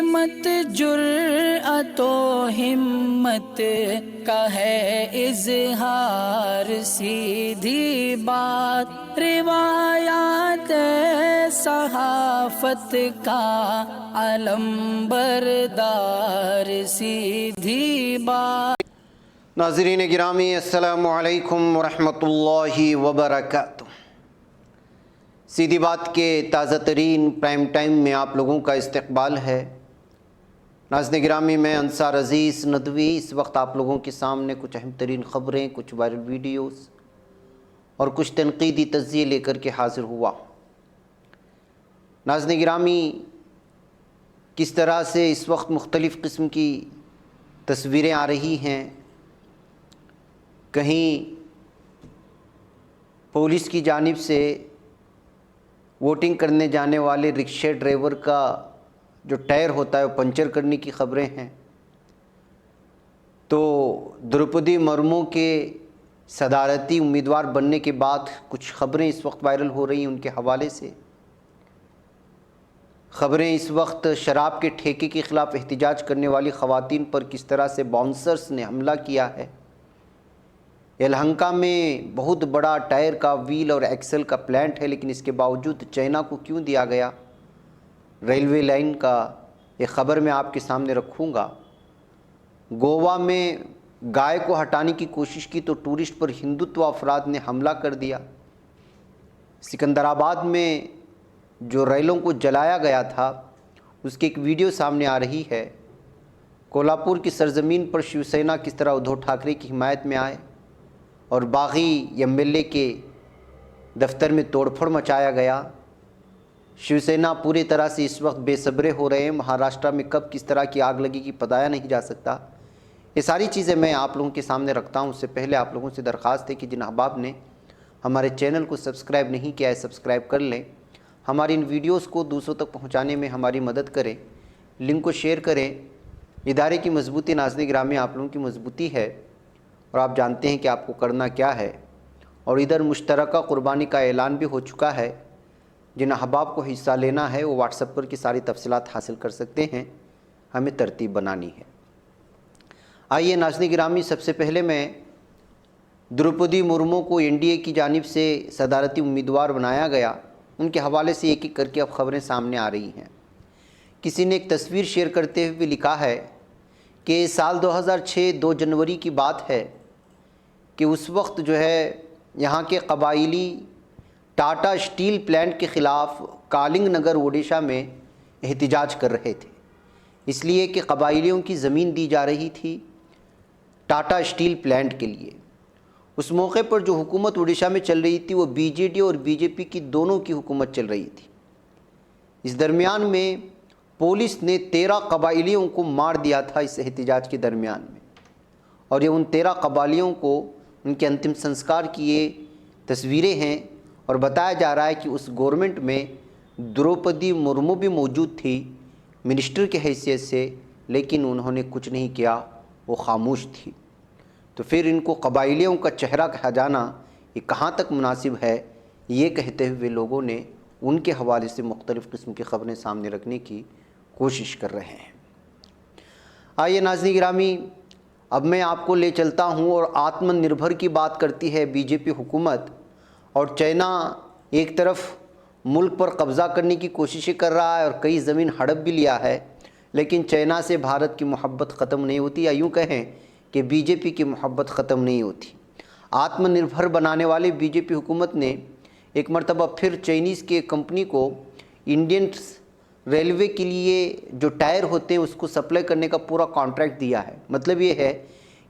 عصمت جرأت و ہمت کا ہے اظہار، سیدھی بات روایات صحافت کا علم بردار، سیدھی بات۔ ناظرین گرامی السلام علیکم ورحمۃ اللہ وبرکاتہ۔ سیدھی بات کے تازہ ترین پرائم ٹائم میں آپ لوگوں کا استقبال ہے۔ ناظرین گرامی، میں انصار عزیز ندوی اس وقت آپ لوگوں کے سامنے کچھ اہم ترین خبریں، کچھ وائرل ویڈیوز اور کچھ تنقیدی تجزیے لے کر کے حاضر ہوا۔ ناظرین گرامی، کس طرح سے اس وقت مختلف قسم کی تصویریں آ رہی ہیں، کہیں پولیس کی جانب سے ووٹنگ کرنے جانے والے رکشے ڈرائیور کا جو ٹائر ہوتا ہے وہ پنچر کرنے کی خبریں ہیں، تو دروپدی مرمو کے صدارتی امیدوار بننے کے بعد کچھ خبریں اس وقت وائرل ہو رہی ہیں ان کے حوالے سے۔ خبریں اس وقت شراب کے ٹھیکے کے خلاف احتجاج کرنے والی خواتین پر کس طرح سے باؤنسرز نے حملہ کیا ہے۔ یلہنکا میں بہت بڑا ٹائر کا ویل اور ایکسل کا پلانٹ ہے، لیکن اس کے باوجود چائنا کو کیوں دیا گیا ریلوے لائن کا، یہ خبر میں آپ کے سامنے رکھوں گا۔ گوا میں گائے کو ہٹانے کی کوشش کی تو ٹورسٹ پر ہندوتو افراد نے حملہ کر دیا۔ سکندر آباد میں جو ریلوں کو جلایا گیا تھا اس کی ایک ویڈیو سامنے آ رہی ہے۔ کولہاپور کی سرزمین پر شیو سینا کس طرح ادھو ٹھاکرے کی حمایت میں آئے اور باغی ایم ایل اے کے دفتر میں توڑ پھوڑ مچایا گیا۔ شیو سینا پوری طرح سے اس وقت بے صبرے ہو رہے ہیں، مہاراشٹر میں کب کس طرح کی آگ لگے گی بتایا نہیں جا سکتا۔ یہ ساری چیزیں میں آپ لوگوں کے سامنے رکھتا ہوں۔ اس سے پہلے آپ لوگوں سے درخواست ہے کہ جن احباب نے ہمارے چینل کو سبسکرائب نہیں کیا ہے سبسکرائب کر لیں، ہماری ان ویڈیوز کو دوسروں تک پہنچانے میں ہماری مدد کریں، لنک کو شیئر کریں۔ ادارے کی مضبوطی ناظرین گرامی آپ لوگوں کی مضبوطی ہے، اور آپ جانتے ہیں کہ آپ کو کرنا کیا ہے۔ اور ادھر مشترکہ قربانی کا اعلان بھی ہو چکا ہے۔ جن احباب کو حصہ لینا ہے وہ واٹس ایپ پر کی ساری تفصیلات حاصل کر سکتے ہیں، ہمیں ترتیب بنانی ہے۔ آئیے ناظرین گرامی، سب سے پہلے میں دروپدی مرمو کو این ڈی اے کی جانب سے صدارتی امیدوار بنایا گیا، ان کے حوالے سے ایک ایک کر کے اب خبریں سامنے آ رہی ہیں۔ کسی نے ایک تصویر شیئر کرتے ہوئے لکھا ہے کہ سال 2006 2 جنوری کی بات ہے کہ اس وقت جو ہے یہاں کے قبائلی ٹاٹا اسٹیل پلانٹ کے خلاف کالنگ نگر اڈیشہ میں احتجاج کر رہے تھے، اس لیے کہ قبائلیوں کی زمین دی جا رہی تھی ٹاٹا اسٹیل پلانٹ کے لیے۔ اس موقع پر جو حکومت اڈیشہ میں چل رہی تھی وہ بی جے ڈی اور بی جے پی کی دونوں کی حکومت چل رہی تھی۔ اس درمیان میں پولیس نے 13 قبائلیوں کو مار دیا تھا اس احتجاج کے درمیان میں، اور یہ ان 13 قبائلیوں کو ان کے انتم سنسکار کی یہ تصویریں ہیں، اور بتایا جا رہا ہے کہ اس گورنمنٹ میں دروپدی مرمو بھی موجود تھی منسٹر کے حیثیت سے، لیکن انہوں نے کچھ نہیں کیا، وہ خاموش تھی۔ تو پھر ان کو قبائلیوں کا چہرہ کہا جانا یہ کہاں تک مناسب ہے، یہ کہتے ہوئے لوگوں نے ان کے حوالے سے مختلف قسم کی خبریں سامنے رکھنے کی کوشش کر رہے ہیں۔ آئیے ناظرین گرامی، اب میں آپ کو لے چلتا ہوں، اور آتم نربھر کی بات کرتی ہے بی جے پی حکومت، اور چائنا ایک طرف ملک پر قبضہ کرنے کی کوششیں کر رہا ہے اور کئی زمین ہڑپ بھی لیا ہے، لیکن چائنا سے بھارت کی محبت ختم نہیں ہوتی، یا یوں کہیں کہ بی جے پی کی محبت ختم نہیں ہوتی۔ آتم نربھر بنانے والے بی جے پی حکومت نے ایک مرتبہ پھر چائنیز کی ایک کمپنی کو انڈین ریلوے کے لیے جو ٹائر ہوتے ہیں اس کو سپلائی کرنے کا پورا کانٹریکٹ دیا ہے۔ مطلب یہ ہے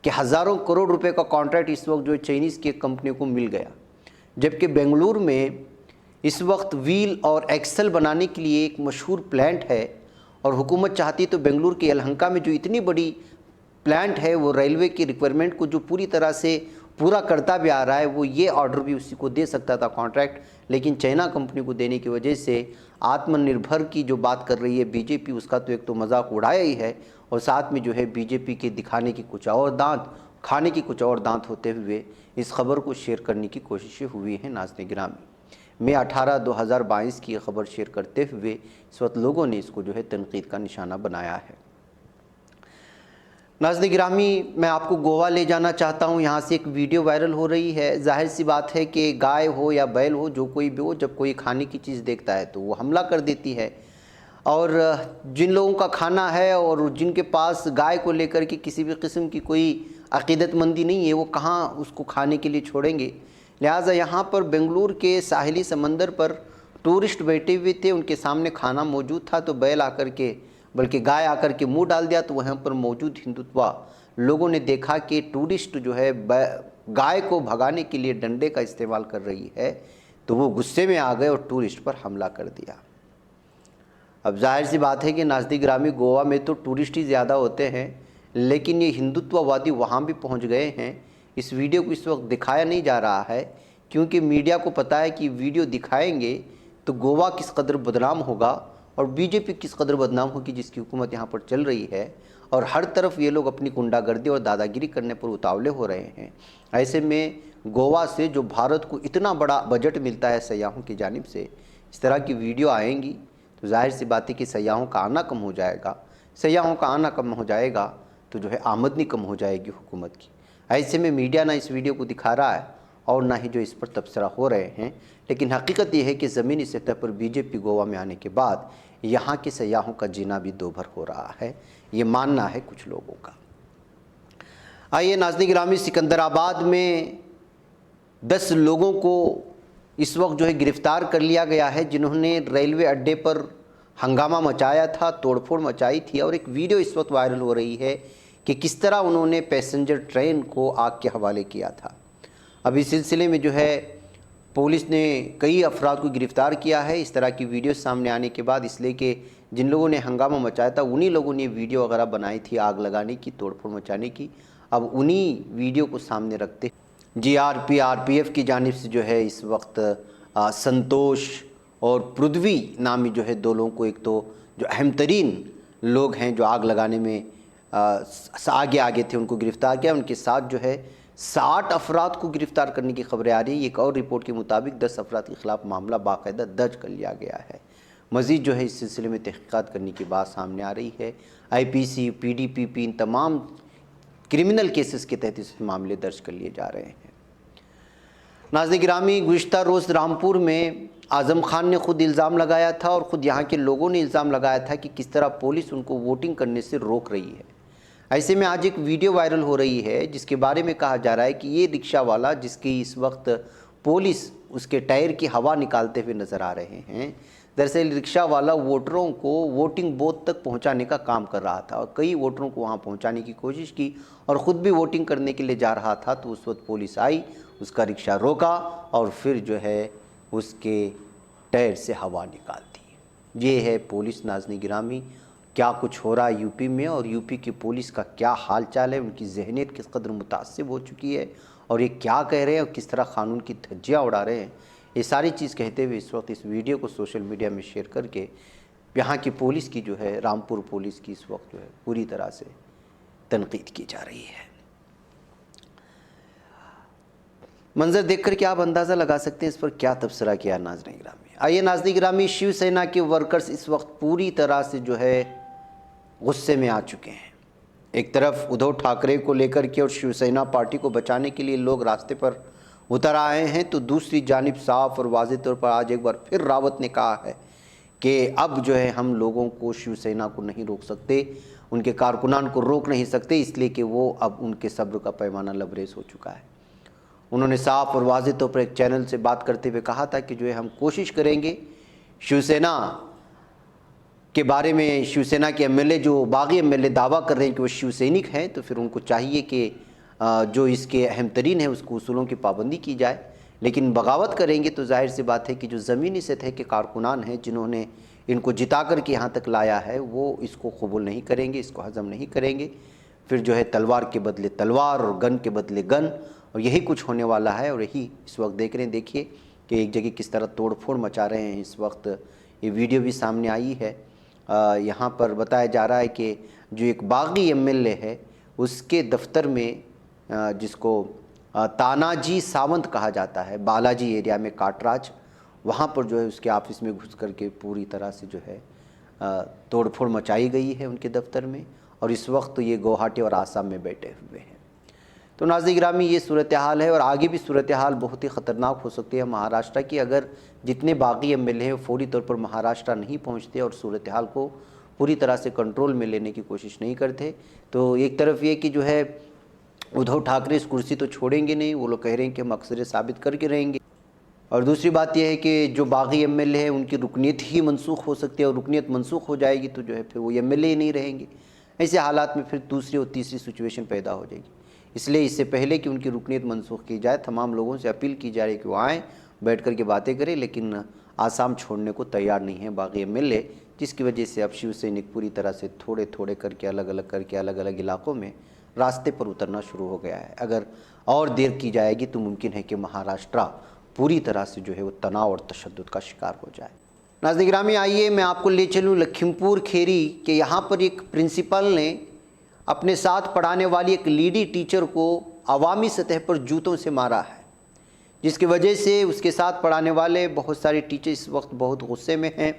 کہ ہزاروں کروڑ روپے کا کانٹریکٹ اس وقت جو چائنیز کی ایک کمپنی کو مل گیا، جبکہ بنگلور میں اس وقت ویل اور ایکسل بنانے کے لیے ایک مشہور پلانٹ ہے، اور حکومت چاہتی تو بنگلور کے یلہنکا میں جو اتنی بڑی پلانٹ ہے وہ ریلوے کی ریکوائرمنٹ کو جو پوری طرح سے پورا کرتا بھی آ رہا ہے، وہ یہ آرڈر بھی اسی کو دے سکتا تھا کانٹریکٹ، لیکن چائنا کمپنی کو دینے کی وجہ سے آتم نربھر کی جو بات کر رہی ہے بی جے پی، اس کا تو ایک تو مذاق اڑایا ہی ہے، اور ساتھ میں جو ہے بی جے پی کے دکھانے کی کچھ اور دانت، کھانے کی کچھ اور دانت ہوتے ہوئے اس خبر کو شیئر کرنے کی کوششیں ہوئی ہیں۔ ناظرین گرامی، مئی 18 2022 کی خبر شیئر کرتے ہوئے اس وقت لوگوں نے اس کو جو ہے تنقید کا نشانہ بنایا ہے۔ ناظرین گرامی، میں آپ کو گوا لے جانا چاہتا ہوں۔ یہاں سے ایک ویڈیو وائرل ہو رہی ہے۔ ظاہر سی بات ہے کہ گائے ہو یا بیل ہو، جو کوئی بھی ہو، جب کوئی کھانے کی چیز دیکھتا ہے تو وہ حملہ کر دیتی ہے، اور جن لوگوں کا کھانا ہے اور جن کے پاس گائے کو لے کر کے کسی بھی قسم کی کوئی عقیدت مندی نہیں ہے، وہ کہاں اس کو کھانے کے لیے چھوڑیں گے۔ لہٰذا یہاں پر بنگلور کے ساحلی سمندر پر ٹورسٹ بیٹھے ہوئے تھے، ان کے سامنے کھانا موجود تھا، تو بیل آ کر کے، بلکہ گائے آ کر کے منہ ڈال دیا، تو وہاں پر موجود ہندوتوا لوگوں نے دیکھا کہ ٹورسٹ جو ہے گائے کو بھگانے کے لیے ڈنڈے کا استعمال کر رہی ہے، تو وہ غصے میں آ گئے اور ٹورسٹ پر حملہ کر دیا۔ اب ظاہر سی بات ہے کہ ناظرین گرامی، گوا میں تو ٹورسٹ ہی زیادہ ہوتے ہیں، لیکن یہ ہندوتوا وادی وہاں بھی پہنچ گئے ہیں۔ اس ویڈیو کو اس وقت دکھایا نہیں جا رہا ہے، کیونکہ میڈیا کو پتہ ہے کہ ویڈیو دکھائیں گے تو گوا کس قدر بدنام ہوگا اور بی جے پی کس قدر بدنام ہوگی، جس کی حکومت یہاں پر چل رہی ہے، اور ہر طرف یہ لوگ اپنی گنڈا گردی اور دادا گیری کرنے پر اتاولے ہو رہے ہیں۔ ایسے میں گوا سے جو بھارت کو اتنا بڑا بجٹ ملتا ہے سیاحوں کی جانب سے، اس طرح کی ویڈیو آئیں گی تو ظاہر سی بات ہے کہ سیاحوں کا آنا کم ہو جائے گا۔ سیاحوں کا آنا کم ہو جائے گا تو جو ہے آمدنی کم ہو جائے گی حکومت کی۔ ایسے میں میڈیا نہ اس ویڈیو کو دکھا رہا ہے اور نہ ہی جو اس پر تبصرہ ہو رہے ہیں، لیکن حقیقت یہ ہے کہ زمینی سطح پر بی جے پی گوا میں آنے کے بعد یہاں کے سیاحوں کا جینا بھی دوبھر ہو رہا ہے، یہ ماننا ہے کچھ لوگوں کا۔ آئیے ناظرین گرامی، سکندر آباد میں 10 لوگوں کو اس وقت جو ہے گرفتار کر لیا گیا ہے، جنہوں نے ریلوے اڈے پر ہنگامہ مچایا تھا، توڑ پھوڑ مچائی تھی، اور ایک ویڈیو اس وقت وائرل ہو رہی ہے کہ کس طرح انہوں نے پیسنجر ٹرین کو آگ کے حوالے کیا تھا۔ اب اس سلسلے میں جو ہے پولیس نے کئی افراد کو گرفتار کیا ہے اس طرح کی ویڈیو سامنے آنے کے بعد، اس لیے کہ جن لوگوں نے ہنگامہ مچایا تھا انہی لوگوں نے ویڈیو وغیرہ بنائی تھی آگ لگانے کی، توڑ پھوڑ مچانے کی۔ اب انہی ویڈیو کو سامنے رکھتے جی آر پی ایف کی جانب سے جو ہے اس وقت سنتوش اور پرتھوی نامی جو ہے 2 لوگوں کو، ایک تو جو اہم ترین لوگ ہیں جو آگ لگانے میں آگے تھے، ان کو گرفتار کیا۔ ان کے ساتھ جو ہے 60 افراد کو گرفتار کرنے کی خبریں آ رہی ہیں۔ ایک اور رپورٹ کے مطابق 10 افراد کے خلاف معاملہ باقاعدہ درج کر لیا گیا ہے۔ مزید جو ہے اس سلسلے میں تحقیقات کرنے کی بات سامنے آ رہی ہے۔ آئی پی سی، پی ڈی پی پی، ان تمام کرمنل کیسز کے تحت اس معاملے درج کر لیے جا رہے ہیں۔ ناظرین گرامی، گزشتہ روز رامپور میں اعظم خان نے خود الزام لگایا تھا اور خود یہاں کے لوگوں نے الزام لگایا تھا کہ کس طرح پولیس ان کو ووٹنگ کرنے سے روک رہی ہے۔ ایسے میں آج ایک ویڈیو وائرل ہو رہی ہے جس کے بارے میں کہا جا رہا ہے کہ یہ رکشہ والا، جس کی اس وقت پولیس اس کے ٹائر کی ہوا نکالتے ہوئے نظر آ رہے ہیں، دراصل رکشہ والا ووٹروں کو ووٹنگ بوتھ تک پہنچانے کا کام کر رہا تھا اور کئی ووٹروں کو وہاں پہنچانے کی کوشش کی اور خود بھی ووٹنگ کرنے کے لیے جا رہا تھا، تو اس وقت پولیس آئی، اس کا رکشہ روکا اور پھر جو ہے اس کے ٹائر سے ہوا نکال دی۔ یہ ہے پولیس۔ ناظرین گرامی، کیا کچھ ہو رہا ہے یو پی میں، اور یو پی کی پولیس کا کیا حال چال ہے، ان کی ذہنیت کس قدر متعصب ہو چکی ہے، اور یہ کیا کہہ رہے ہیں اور کس طرح قانون کی دھجیاں اڑا رہے ہیں، یہ ساری چیز کہتے ہوئے اس وقت اس ویڈیو کو سوشل میڈیا میں شیئر کر کے یہاں کی پولیس کی جو ہے، رامپور پولیس کی اس وقت جو ہے پوری طرح سے تنقید کی جا رہی ہے۔ منظر دیکھ کر کے آپ اندازہ لگا سکتے ہیں اس پر کیا تبصرہ کیا ناظرین گرامی۔ آئیے ناظرین گرامی، شیو سینا کے ورکرز اس وقت پوری طرح سے جو ہے غصے میں آ چکے ہیں۔ ایک طرف ادھو ٹھاکرے کو لے کر کے اور شیو سینا پارٹی کو بچانے کے لیے لوگ راستے پر اتر آئے ہیں، تو دوسری جانب صاف اور واضح طور پر آج ایک بار پھر راوت نے کہا ہے کہ اب جو ہے ہم لوگوں کو، شیو سینا کو نہیں روک سکتے، ان کے کارکنان کو روک نہیں سکتے، اس لیے کہ وہ اب ان کے صبر کا پیمانہ لبریز ہو چکا ہے۔ انہوں نے صاف اور واضح طور پر ایک چینل سے بات کرتے ہوئے کہا تھا کہ جو ہے ہم کوشش کریں گے شیو سینا کے بارے میں، شیو سینا کے ایم ایل اے جو باغی ایم ایل اے دعویٰ کر رہے ہیں کہ وہ شیو سینک ہیں، تو پھر ان کو چاہیے کہ جو اس کے اہم ترین ہیں اس کو اصولوں کی پابندی کی جائے، لیکن بغاوت کریں گے تو ظاہر سی بات ہے کہ جو زمینی سطح کے کارکنان ہیں جنہوں نے ان کو جتا کر کے یہاں تک لایا ہے، وہ اس کو قبول نہیں کریں گے، اس کو ہضم نہیں کریں گے، پھر جو ہے تلوار کے بدلے تلوار اور گن کے بدلے گن، اور یہی کچھ ہونے والا ہے۔ اور یہی اس وقت دیکھ رہے ہیں، دیکھیے کہ ایک جگہ کس طرح توڑ پھوڑ مچا رہے ہیں۔ اس وقت یہ ویڈیو بھی سامنے آئی ہے، یہاں پر بتایا جا رہا ہے کہ جو ایک باغی ایم ایل اے ہے اس کے دفتر میں، جس کو تاناجی ساونت کہا جاتا ہے، بالاجی ایریا میں کاٹراج، وہاں پر جو ہے اس کے آفس میں گھس کر کے پوری طرح سے جو ہے توڑ پھوڑ مچائی گئی ہے ان کے دفتر میں، اور اس وقت یہ گوہاٹی اور آسام میں بیٹھے ہوئے ہیں۔ تو ناظرین گرامی یہ صورتحال ہے، اور آگے بھی صورتحال بہت ہی خطرناک ہو سکتی ہے مہاراشٹر کی، اگر جتنے باقی ایم ایل اے ہیں فوری طور پر مہاراشٹر نہیں پہنچتے اور صورتحال کو پوری طرح سے کنٹرول میں لینے کی کوشش نہیں کرتے۔ تو ایک طرف یہ کہ جو ہے ادھو ٹھاکرے اس کرسی تو چھوڑیں گے نہیں، وہ لوگ کہہ رہے ہیں کہ ہم اکثریت ثابت کر کے رہیں گے، اور دوسری بات یہ ہے کہ جو باغی ایم ایل اے ہیں ان کی رکنیت ہی منسوخ ہو سکتی ہے، اور رکنیت منسوخ ہو جائے گی تو جو ہے پھر وہ ایم ایل اے ہی نہیں رہیں گے۔ ایسے حالات میں پھر دوسری اور تیسری سچویشن پیدا ہو جائے گی۔ اس لیے اس سے پہلے کہ ان کی رکنیت منسوخ کی جائے، تمام لوگوں سے اپیل کی جا رہی ہے کہ وہ آئیں، بیٹھ کر کے باتیں کریں، لیکن آسام چھوڑنے کو تیار نہیں ہیں باغی ایم ایل اے، جس کی وجہ سے اب شیو سینک پوری طرح سے تھوڑے تھوڑے کر کے الگ الگ علاقوں میں راستے پر اترنا شروع ہو گیا ہے۔ اگر اور دیر کی جائے گی تو ممکن ہے کہ مہاراشٹر پوری طرح سے جو ہے وہ تناؤ اور تشدد کا شکار ہو جائے۔ ناظرین گرامی آئیے میں آپ کو لے چلوں لکھیم پور کھیری کہ یہاں پر ایک پرنسپل نے اپنے ساتھ پڑھانے والی ایک لیڈی ٹیچر کو عوامی سطح پر جوتوں سے مارا ہے، جس کی وجہ سے اس کے ساتھ پڑھانے والے بہت سارے ٹیچر اس وقت بہت غصے میں ہیں۔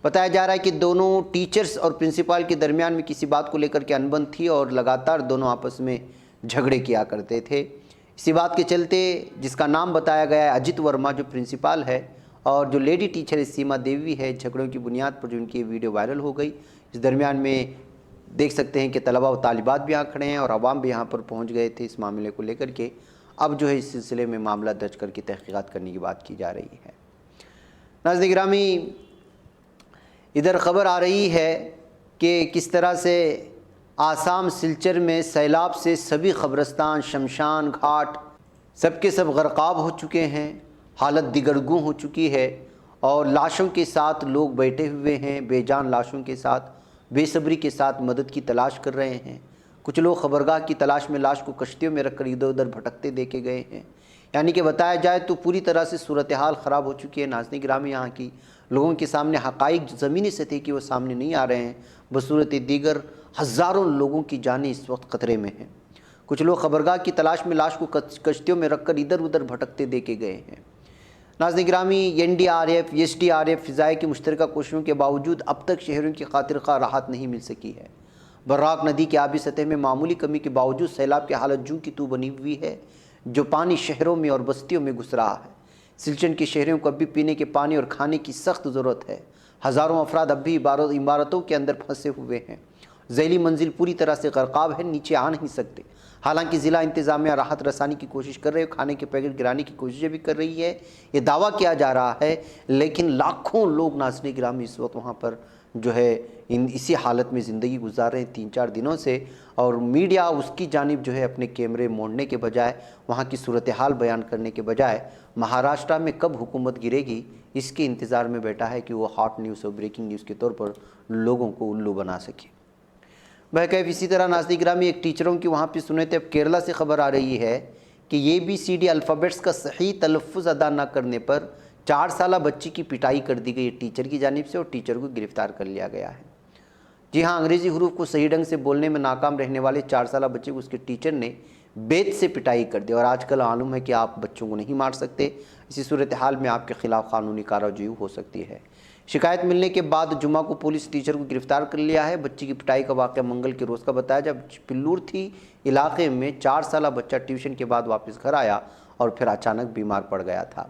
بتایا جا رہا ہے کہ دونوں ٹیچرز اور پرنسپل کے درمیان میں کسی بات کو لے کر کے انبن تھی، اور لگاتار دونوں آپس میں جھگڑے کیا کرتے تھے۔ اسی بات کے چلتے جس کا نام بتایا گیا ہے اجت ورما جو پرنسپل ہے، اور جو لیڈی ٹیچر سیما دیوی ہے، جھگڑوں کی بنیاد پر جو ان کی ویڈیو وائرل ہو گئی۔ اس درمیان میں دیکھ سکتے ہیں کہ طلباء و طالبات بھی یہاں کھڑے ہیں، اور عوام بھی یہاں پر پہنچ گئے تھے اس معاملے کو لے کر کے۔ اب جو ہے اس سلسلے میں معاملہ درج کر کے تحقیقات کرنے کی بات کی جا رہی ہے۔ ناظرین گرامی ادھر خبر آ رہی ہے کہ کس طرح سے آسام سلچر میں سیلاب سے سبھی قبرستان، شمشان گھاٹ سب کے سب غرقاب ہو چکے ہیں، حالت دگرگوں ہو چکی ہے، اور لاشوں کے ساتھ لوگ بیٹھے ہوئے ہیں، بے جان لاشوں کے ساتھ بے صبری کے ساتھ مدد کی تلاش کر رہے ہیں۔ کچھ لوگ خبرگاہ کی تلاش میں لاش کو کشتیوں میں رکھ کر ادھر ادھر بھٹکتے دیکھے گئے ہیں۔ یعنی کہ بتایا جائے تو پوری طرح سے صورتحال خراب ہو چکی ہے۔ ناظرین گرامی یہاں کی لوگوں کے سامنے حقائق زمینی سطح کی وہ سامنے نہیں آ رہے ہیں، بصورت دیگر ہزاروں لوگوں کی جانیں اس وقت خطرے میں ہیں۔ کچھ لوگ خبرگاہ کی تلاش میں لاش کو کشتیوں میں رکھ کر ادھر ادھر بھٹکتے دیکھے گئے ہیں۔ ناظرین گرامی NDRF SDRF فضائیہ کی مشترکہ کوششوں کے باوجود اب تک شہریوں کی خاطر خواہ راحت نہیں مل سکی ہے۔ براق ندی کی آبی سطح میں معمولی کمی کے باوجود سیلاب کی حالت جوں کی توں بنی ہوئی ہے، جو پانی شہروں میں اور بستیوں میں گھس رہا ہے۔ سلچر کے شہریوں کو اب بھی پینے کے پانی اور کھانے کی سخت ضرورت ہے۔ ہزاروں افراد اب بھی عمارتوں کے اندر پھنسے ہوئے ہیں۔ ذیلی منزل پوری طرح سے غرقاب ہے، نیچے آ نہیں سکتے۔ حالانکہ ضلع انتظامیہ راحت رسانی کی کوشش کر رہے ہیں، کھانے کے پیکٹ گرانے کی کوششیں بھی کر رہی ہے، یہ دعویٰ کیا جا رہا ہے، لیکن لاکھوں لوگ ناظرین گرامی اس وقت وہاں پر جو ہے اسی حالت میں زندگی گزار رہے ہیں 3-4 دنوں سے، اور میڈیا اس کی جانب جو ہے اپنے کیمرے موڑنے کے بجائے، وہاں کی صورتحال بیان کرنے کے بجائے مہاراشٹر میں کب حکومت گرے گی اس کے انتظار میں بیٹھا ہے کہ وہ ہاٹ نیوز اور بریکنگ نیوز کے طور پر لوگوں کو الو بنا سکے۔ بہرکیف اسی طرح ناظرین گرامی ایک ٹیچروں کی وہاں پہ سنیں تو اب کیرلا سے خبر آ رہی ہے کہ ABCD الفابیٹس کا صحیح تلفظ ادا نہ کرنے پر 4 سالہ بچی کی پٹائی کر دی گئی ٹیچر کی جانب سے، اور ٹیچر کو گرفتار کر لیا گیا ہے۔ جی ہاں، انگریزی حروف کو صحیح ڈھنگ سے بولنے میں ناکام رہنے والے 4 سالہ بچے کو اس کے ٹیچر نے بیت سے پٹائی کر دی، اور آج کل معلوم ہے کہ آپ بچوں کو نہیں مار سکتے، اسی صورتحال میں آپ کے خلاف قانونی کارروائی ہو سکتی ہے۔ شکایت ملنے کے بعد جمعہ کو پولیس ٹیچر کو گرفتار کر لیا ہے۔ بچی کی پٹائی کا واقعہ منگل کے روز کا بتایا جب پلور تھی علاقے میں 4 سالہ بچہ ٹیوشن کے بعد واپس گھر آیا اور پھر اچانک بیمار پڑ گیا تھا۔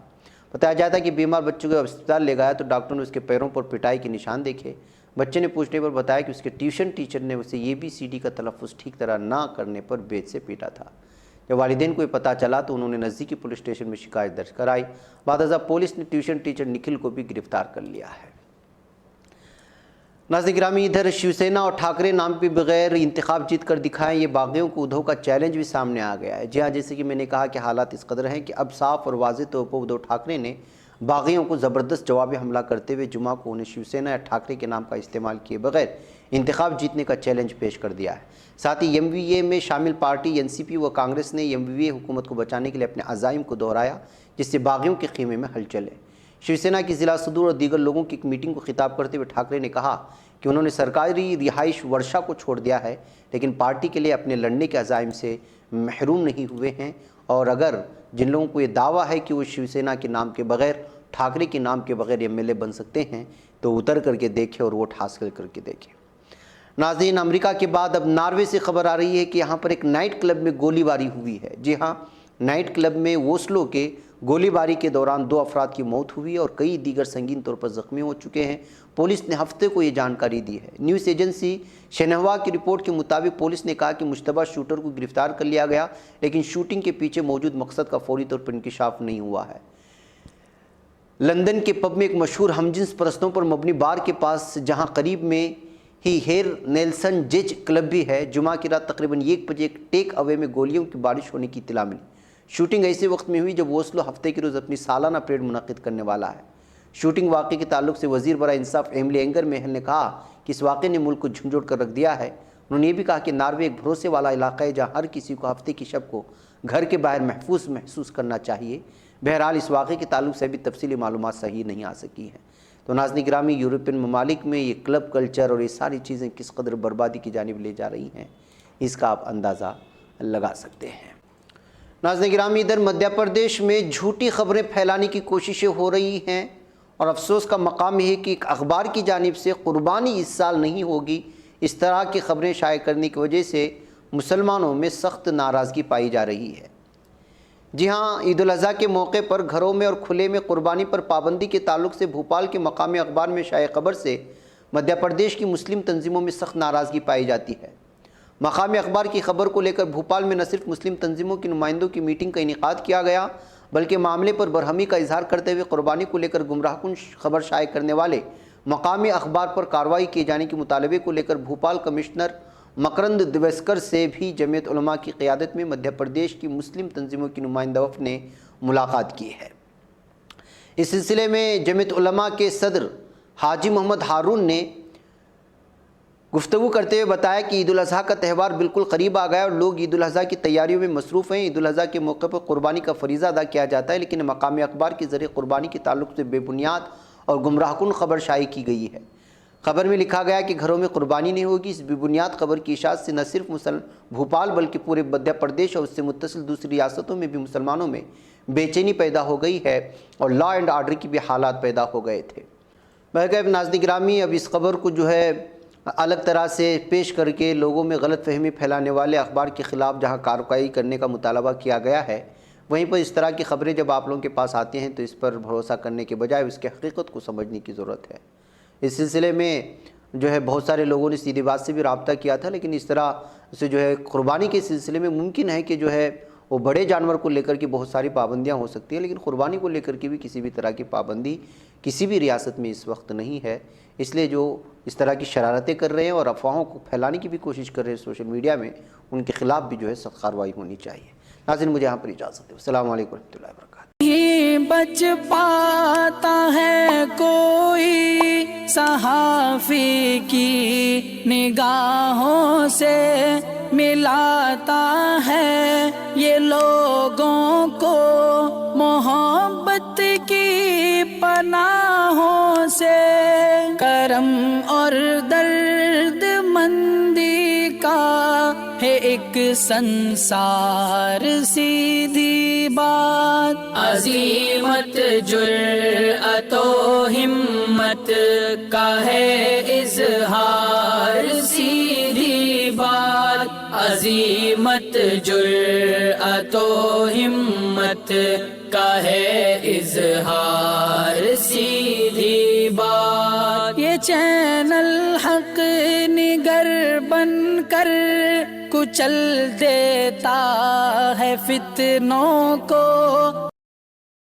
بتایا جاتا ہے کہ بیمار بچے کو اسپتال لے گیا تو ڈاکٹر نے اس کے پیروں پر پٹائی کے نشان دیکھے۔ بچے نے پوچھنے پر بتایا کہ اس کے ٹیوشن ٹیچر نے اسے ABCD کا تلفظ ٹھیک طرح نہ کرنے پر بیت سے پیٹا تھا۔ جب والدین کو یہ پتہ چلا تو انہوں نے نزدیکی پولیس اسٹیشن میں شکایت درج کرائی۔ بعد ازاں پولیس نے ٹیوشن ٹیچر نکھل کو بھی گرفتار کر لیا ہے۔ ناظرین گرامی ادھر شیو سینا اور ٹھاکرے نام پہ بغیر انتخاب جیت کر دکھائیں، یہ باغیوں کو ادھو کا چیلنج بھی سامنے آ گیا ہے۔ جی ہاں، جیسے کہ میں نے کہا کہ حالات اس قدر ہیں کہ اب صاف اور واضح طور پر ادھو ٹھاکرے نے باغیوں کو زبردست جوابی حملہ کرتے ہوئے جمعہ کو انہیں شیو سینا یا ٹھاکرے کے نام کا استعمال کیے بغیر انتخاب جیتنے کا چیلنج پیش کر دیا ہے۔ ساتھ ہی MVA میں شامل پارٹی NCP و کانگریس نے MVA حکومت کو بچانے کے لیے اپنے عزائم کو دہرایا، جس سے باغیوں کے خیمے میں ہلچل ہے۔ شیو سینا کی ضلع صدور اور دیگر لوگوں کی ایک میٹنگ کو خطاب کرتے ہوئے ٹھاکرے نے کہا کہ انہوں نے سرکاری رہائش ورشا کو چھوڑ دیا ہے، لیکن پارٹی کے لیے اپنے لڑنے کے عزائم سے محروم نہیں ہوئے ہیں، اور اگر جن لوگوں کو یہ دعویٰ ہے کہ وہ شیو سینا کے نام کے بغیر ٹھاکرے کے نام کے بغیر MLA بن سکتے ہیں تو اتر کر کے دیکھیں اور ووٹ حاصل کر کے دیکھیں۔ ناظرین، امریکہ کے بعد اب ناروے سے خبر آ رہی ہے کہ یہاں پر ایک نائٹ کلب میں گولی باری ہوئی ہے۔ جی ہاں، نائٹ کلب میں اوسلو کے گولی باری کے دوران 2 افراد کی موت ہوئی اور کئی دیگر سنگین طور پر زخمی ہو چکے ہیں۔ پولیس نے ہفتے کو یہ جانکاری دی ہے۔ نیوز ایجنسی شنہوا کی رپورٹ کے مطابق پولیس نے کہا کہ مشتبہ شوٹر کو گرفتار کر لیا گیا، لیکن شوٹنگ کے پیچھے موجود مقصد کا فوری طور پر انکشاف نہیں ہوا ہے۔ لندن کے پب میں ایک مشہور ہم جنس پرستوں پر مبنی بار کے پاس، جہاں قریب میں ہی ہیر نیلسن جج کلب بھی ہے، جمعہ کی رات تقریباً 1 بجے ایک ٹیک اوے میں گولیوں کی بارش ہونے کی اطلاع ملی۔ شوٹنگ ایسے وقت میں ہوئی جب اوسلو ہفتے کے روز اپنی سالانہ پریڈ منعقد کرنے والا ہے۔ شوٹنگ واقعے کے تعلق سے وزیر برائے انصاف ایملی اینگر میہل نے کہا کہ اس واقعے نے ملک کو جھنجھوڑ کر رکھ دیا ہے۔ انہوں نے یہ بھی کہا کہ ناروے ایک بھروسے والا علاقہ ہے جہاں ہر کسی کو ہفتے کی شب کو گھر کے باہر محفوظ محسوس کرنا چاہیے۔ بہرحال اس واقعے کے تعلق سے ابھی تفصیلی معلومات صحیح نہیں آ سکی ہیں۔ تو ناظرین گرامی، یورپین ممالک میں یہ کلب کلچر اور یہ ساری چیزیں کس قدر بربادی کی جانب لے جا رہی ہیں، اس کا آپ اندازہ لگا سکتے ہیں۔ ناظرین گرامی، ادھر مدھیہ پردیش میں جھوٹی خبریں پھیلانے کی کوششیں ہو رہی ہیں اور افسوس کا مقام یہ ہے کہ ایک اخبار کی جانب سے قربانی اس سال نہیں ہوگی۔ اس طرح کی خبریں شائع کرنے کی وجہ سے مسلمانوں میں سخت ناراضگی پائی جا رہی ہے۔ جی ہاں، عید الاضحیٰ کے موقع پر گھروں میں اور کھلے میں قربانی پر پابندی کے تعلق سے بھوپال کے مقامی اخبار میں شائع خبر سے مدھیہ پردیش کی مسلم تنظیموں میں سخت ناراضگی پائی جاتی ہے۔ مقامی اخبار کی خبر کو لے کر بھوپال میں نہ صرف مسلم تنظیموں کے نمائندوں کی میٹنگ کا انعقاد کیا گیا، بلکہ معاملے پر برہمی کا اظہار کرتے ہوئے قربانی کو لے کر گمراہ کن خبر شائع کرنے والے مقامی اخبار پر کارروائی کیے جانے کے مطالبے کو لے کر بھوپال کمشنر مکرند دیوسکر سے بھی جمعیت علماء کی قیادت میں مدھیہ پردیش کی مسلم تنظیموں کی نمائندہ وفد نے ملاقات کی ہے۔ اس سلسلے میں جمعیت علماء کے صدر حاجی محمد ہارون نے گفتگو کرتے ہوئے بتایا کہ عید الاضحیٰ کا تہوار بالکل قریب آ گیا اور لوگ عید الاضحیٰ کی تیاریوں میں مصروف ہیں۔ عید الاضحیٰ کے موقع پر قربانی کا فریضہ ادا کیا جاتا ہے، لیکن مقامی اخبار کے ذریعے قربانی کے تعلق سے بے بنیاد اور گمراہ کن خبر شائع کی گئی ہے۔ خبر میں لکھا گیا کہ گھروں میں قربانی نہیں ہوگی۔ اس بے بنیاد خبر کی اشاعت سے نہ صرف بھوپال بلکہ پورے مدھیہ پردیش اور اس سے متصل دوسری ریاستوں میں بھی مسلمانوں میں بے چینی پیدا ہو گئی ہے اور لا اینڈ آرڈر کی بھی حالات پیدا ہو گئے تھے۔ بہرکیف ناظرین گرامی، اب اس خبر کو جو ہے الگ طرح سے پیش کر کے لوگوں میں غلط فہمی پھیلانے والے اخبار کے خلاف جہاں کارروائی کرنے کا مطالبہ کیا گیا ہے، وہیں پر اس طرح کی خبریں جب آپ لوگوں کے پاس آتی ہیں تو اس پر بھروسہ کرنے کے بجائے اس کی حقیقت کو سمجھنے کی ضرورت ہے۔ اس سلسلے میں جو ہے بہت سارے لوگوں نے سیدھی بات سے بھی رابطہ کیا تھا، لیکن اس طرح سے جو ہے قربانی کے سلسلے میں ممکن ہے کہ جو ہے وہ بڑے جانور کو لے کر کے بہت ساری پابندیاں ہو سکتی ہیں، لیکن قربانی کو لے کر کے بھی کسی بھی طرح کی پابندی کسی بھی ریاست میں اس وقت نہیں ہے۔ اس لیے جو اس طرح کی شرارتیں کر رہے ہیں اور افواہوں کو پھیلانے کی بھی کوشش کر رہے ہیں سوشل میڈیا میں، ان کے خلاف بھی جو ہے سخت کارروائی ہونی چاہیے۔ ناظرین، مجھے یہاں پر اجازت دیں۔ السلام علیکم ورحمۃ اللہ وبرکاتہ۔ بچ پاتا ہے کوئی صحافی کی نگاہوں سے، ملاتا ہے یہ لوگوں کو محبت کی پناہوں سے، کرم اور درد مندی کا ہے ایک سنسار، سیدھی بات عظیمت جرأت و ہمت کا ہے اظہار، سیدھی بات عظیمت جرأت و ہمت کا ہے اظہار، سیدھی بات۔ یہ چینل حق نگر بن کر کچل دیتا ہے فتنوں کو،